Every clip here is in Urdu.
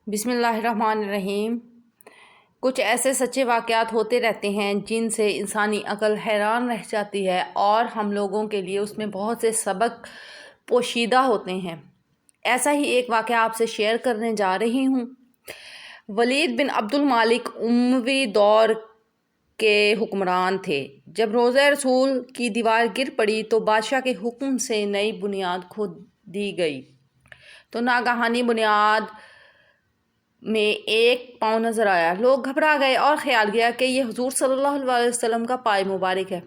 بسم اللہ الرحمن الرحیم۔ کچھ ایسے سچے واقعات ہوتے رہتے ہیں جن سے انسانی عقل حیران رہ جاتی ہے اور ہم لوگوں کے لیے اس میں بہت سے سبق پوشیدہ ہوتے ہیں۔ ایسا ہی ایک واقعہ آپ سے شیئر کرنے جا رہی ہوں۔ ولید بن عبد الملک اموی دور کے حکمران تھے۔ جب روضہ رسول کی دیوار گر پڑی تو بادشاہ کے حکم سے نئی بنیاد کھود دی گئی تو ناگہانی بنیاد میں ایک پاؤں نظر آیا۔ لوگ گھبرا گئے اور خیال کیا کہ یہ حضور صلی اللہ علیہ وسلم کا پائے مبارک ہے،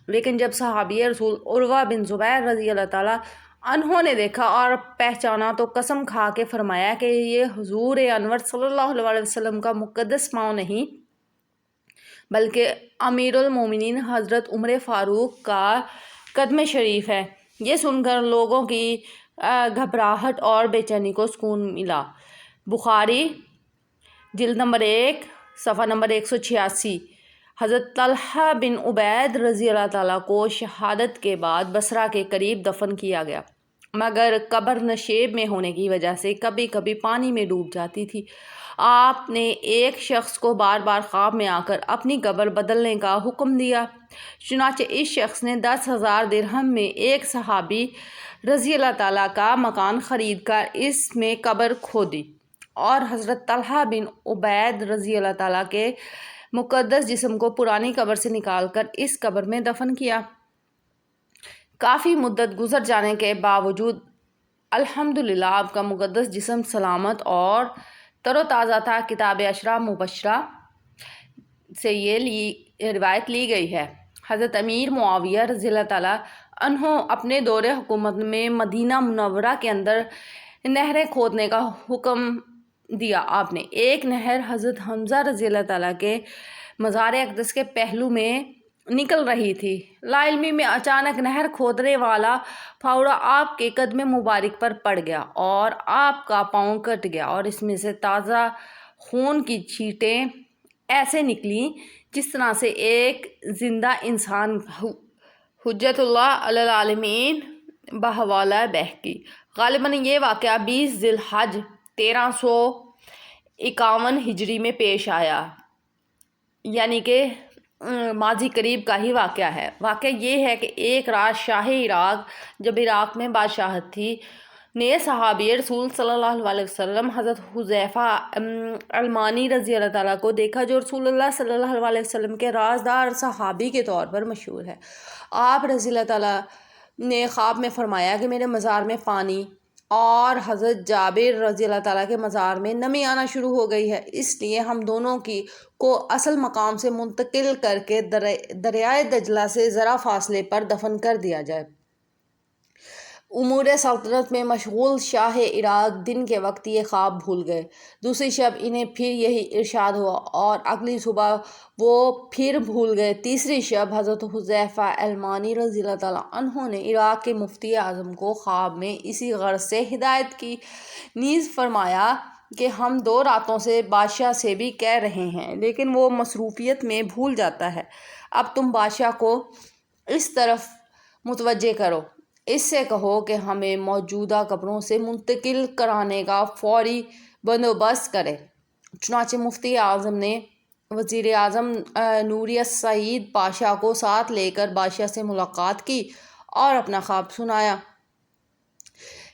لیکن جب صحابی رسول عروہ بن زبیر رضی اللہ تعالیٰ عنہ نے دیکھا اور پہچانا تو قسم کھا کے فرمایا کہ یہ حضور انور صلی اللہ علیہ وسلم کا مقدس پاؤں نہیں بلکہ امیر المومنین حضرت عمر فاروق کا قدم شریف ہے۔ یہ سن کر لوگوں کی گھبراہٹ اور بے چینی کو سکون ملا۔ بخاری جلد نمبر 1 صفحہ نمبر 186۔ حضرت طلحہ بن عبید رضی اللہ تعالیٰ کو شہادت کے بعد بصرہ کے قریب دفن کیا گیا، مگر قبر نشیب میں ہونے کی وجہ سے کبھی کبھی پانی میں ڈوب جاتی تھی۔ آپ نے ایک شخص کو بار بار خواب میں آ کر اپنی قبر بدلنے کا حکم دیا، چنانچہ اس شخص نے 10,000 درہم میں ایک صحابی رضی اللہ تعالیٰ کا مکان خرید کر اس میں قبر کھودی اور حضرت طلحہ بن عبید رضی اللہ تعالیٰ کے مقدس جسم کو پرانی قبر سے نکال کر اس قبر میں دفن کیا۔ کافی مدت گزر جانے کے باوجود الحمدللہ آپ کا مقدس جسم سلامت اور تر و تازہ تھا۔ کتاب عشرہ مبشرہ سے یہ روایت لی گئی ہے۔ حضرت امیر معاویہ رضی اللہ تعالیٰ عنہ اپنے دور حکومت میں مدینہ منورہ کے اندر نہریں کھودنے کا حکم دیا۔ آپ نے ایک نہر حضرت حمزہ رضی اللہ تعالیٰ کے مزار اقدس کے پہلو میں نکل رہی تھی۔ لا علمی میں اچانک نہر کھودنے والا پھاوڑا آپ کے قدم مبارک پر پڑ گیا اور آپ کا پاؤں کٹ گیا اور اس میں سے تازہ خون کی چھینٹیں ایسے نکلیں جس طرح سے ایک زندہ انسان حجت اللہ علی العالمین بحوالہ بہہ کی۔ غالباً یہ واقعہ 20 ذی الحج 1351 ہجری میں پیش آیا، یعنی کہ ماضی قریب کا ہی واقعہ ہے۔ واقعہ یہ ہے کہ ایک رات شاہ عراق جب عراق میں بادشاہت تھی نے صحابی رسول صلی اللہ علیہ وسلم حضرت حذیفہ المانی رضی اللہ تعالیٰ کو دیکھا، جو رسول اللہ صلی اللہ علیہ وسلم کے رازدار صحابی کے طور پر مشہور ہے۔ آپ رضی اللہ تعالیٰ نے خواب میں فرمایا کہ میرے مزار میں پانی اور حضرت جابر رضی اللہ تعالیٰ کے مزار میں نمی آنا شروع ہو گئی ہے، اس لیے ہم دونوں کو اصل مقام سے منتقل کر کے دریائے دجلہ سے ذرا فاصلے پر دفن کر دیا جائے۔ امور سلطنت میں مشغول شاہ عراق دن کے وقت یہ خواب بھول گئے۔ دوسری شب انہیں پھر یہی ارشاد ہوا اور اگلی صبح وہ پھر بھول گئے۔ تیسری شب حضرت حذیفہ المانی رضی اللہ تعالیٰ عنہ نے عراق کے مفتی اعظم کو خواب میں اسی غرض سے ہدایت کی، نیز فرمایا کہ ہم 2 راتوں سے بادشاہ سے بھی کہہ رہے ہیں لیکن وہ مصروفیت میں بھول جاتا ہے، اب تم بادشاہ کو اس طرف متوجہ کرو، اس سے کہو کہ ہمیں موجودہ قبروں سے منتقل کرانے کا فوری بندوبست کرے۔ چنانچہ مفتی اعظم نے وزیر اعظم نوری السعید پاشا کو ساتھ لے کر بادشاہ سے ملاقات کی اور اپنا خواب سنایا۔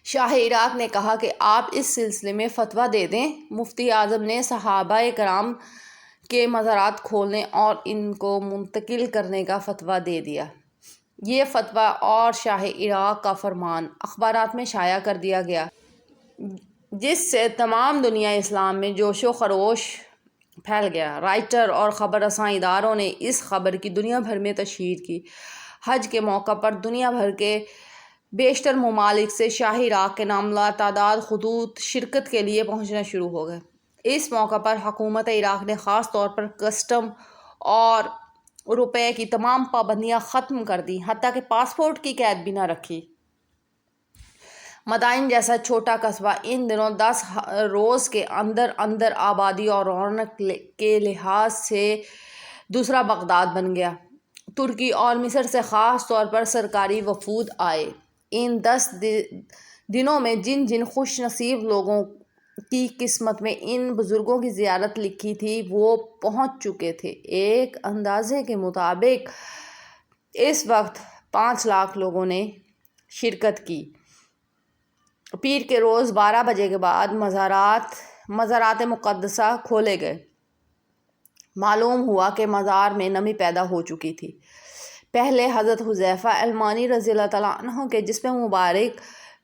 شاہ عراق نے کہا کہ آپ اس سلسلے میں فتویٰ دے دیں۔ مفتی اعظم نے صحابہ کرام کے مزارات کھولنے اور ان کو منتقل کرنے کا فتویٰ دے دیا۔ یہ فتویٰ اور شاہ عراق کا فرمان اخبارات میں شائع کر دیا گیا، جس سے تمام دنیا اسلام میں جوش و خروش پھیل گیا۔ رائٹر اور خبر رساں اداروں نے اس خبر کی دنیا بھر میں تشہیر کی۔ حج کے موقع پر دنیا بھر کے بیشتر ممالک سے شاہ عراق کے ناملا تعداد خطوط شرکت کے لیے پہنچنا شروع ہو گئے۔ اس موقع پر حکومت عراق نے خاص طور پر کسٹم اور روپے کی تمام پابندیاں ختم کر دیں، حتیٰ کہ پاسپورٹ کی قید بھی نہ رکھی۔ مدائن جیسا چھوٹا قصبہ ان دنوں 10 روز کے اندر اندر آبادی اور رونق کے لحاظ سے دوسرا بغداد بن گیا۔ ترکی اور مصر سے خاص طور پر سرکاری وفود آئے۔ ان 10 دنوں میں جن خوش نصیب لوگوں کی قسمت میں ان بزرگوں کی زیارت لکھی تھی وہ پہنچ چکے تھے۔ ایک اندازے کے مطابق اس وقت 5 لاکھ لوگوں نے شرکت کی۔ پیر کے روز 12 بجے کے بعد مزارات مقدسہ کھولے گئے۔ معلوم ہوا کہ مزار میں نمی پیدا ہو چکی تھی۔ پہلے حضرت حذیفہ الیمانی رضی اللہ تعالیٰ عنہ کے جسم مبارک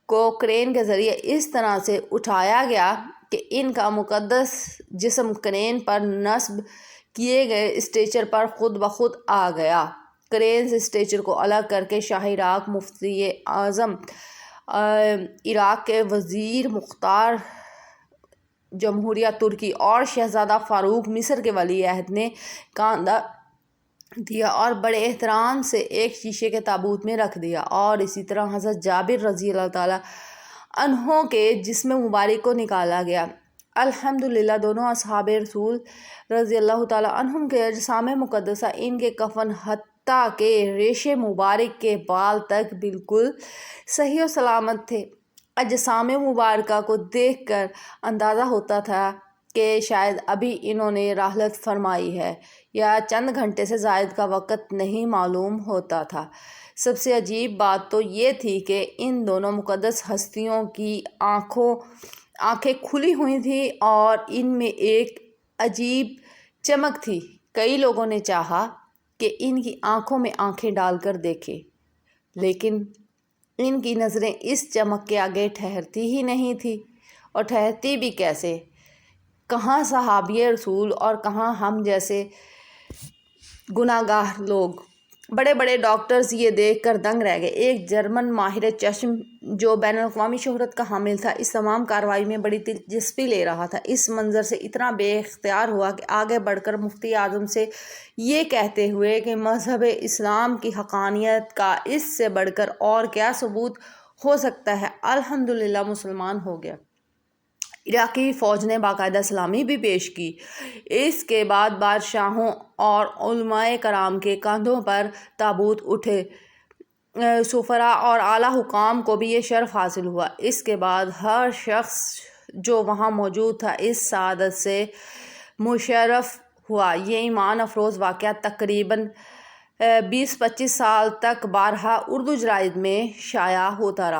کو کرین کے ذریعے اس طرح سے اٹھایا گیا کہ ان کا مقدس جسم کرین پر نصب کیے گئے اسٹریچر پر خود بخود آ گیا۔ کرین سے اسٹریچر کو الگ کر کے شاہ عراق، مفتی اعظم عراق کے وزیر مختار جمہوریہ ترکی اور شہزادہ فاروق مصر کے ولی عہد نے کاندھا دیا اور بڑے احترام سے ایک شیشے کے تابوت میں رکھ دیا، اور اسی طرح حضرت جابر رضی اللہ تعالیٰ عنہ کے جسم مبارک کو نکالا گیا۔ الحمدللہ دونوں اصحاب رسول رضی اللہ تعالیٰ عنہم کے اجسام مقدسہ، ان کے کفن حتیٰ کہ ریشے مبارک کے بال تک بالکل صحیح و سلامت تھے۔ اجسام مبارکہ کو دیکھ کر اندازہ ہوتا تھا کہ شاید ابھی انہوں نے رحلت فرمائی ہے یا چند گھنٹے سے زائد کا وقت نہیں معلوم ہوتا تھا۔ سب سے عجیب بات تو یہ تھی کہ ان دونوں مقدس ہستیوں کی آنکھیں کھلی ہوئی تھیں اور ان میں ایک عجیب چمک تھی۔ کئی لوگوں نے چاہا کہ ان کی آنکھوں میں آنکھیں ڈال کر دیکھیں، لیکن ان کی نظریں اس چمک کے آگے ٹھہرتی ہی نہیں تھی، اور ٹھہرتی بھی کیسے؟ کہاں صحابی رسول اور کہاں ہم جیسے گناہ گار لوگ۔ بڑے بڑے ڈاکٹرز یہ دیکھ کر دنگ رہ گئے۔ ایک جرمن ماہر چشم جو بین الاقوامی شہرت کا حامل تھا، اس تمام کارروائی میں بڑی دلچسپی لے رہا تھا۔ اس منظر سے اتنا بے اختیار ہوا کہ آگے بڑھ کر مفتی اعظم سے یہ کہتے ہوئے کہ مذہب اسلام کی حقانیت کا اس سے بڑھ کر اور کیا ثبوت ہو سکتا ہے، الحمدللہ مسلمان ہو گیا۔ عراقی فوج نے باقاعدہ سلامی بھی پیش کی۔ اس کے بعد بادشاہوں اور علماء کرام کے کندھوں پر تابوت اٹھے۔ سفراء اور اعلیٰ حکام کو بھی یہ شرف حاصل ہوا۔ اس کے بعد ہر شخص جو وہاں موجود تھا اس سعادت سے مشرف ہوا۔ یہ ایمان افروز واقعہ تقریباً 20-25 سال تک بارہا اردو جرائد میں شائع ہوتا رہا۔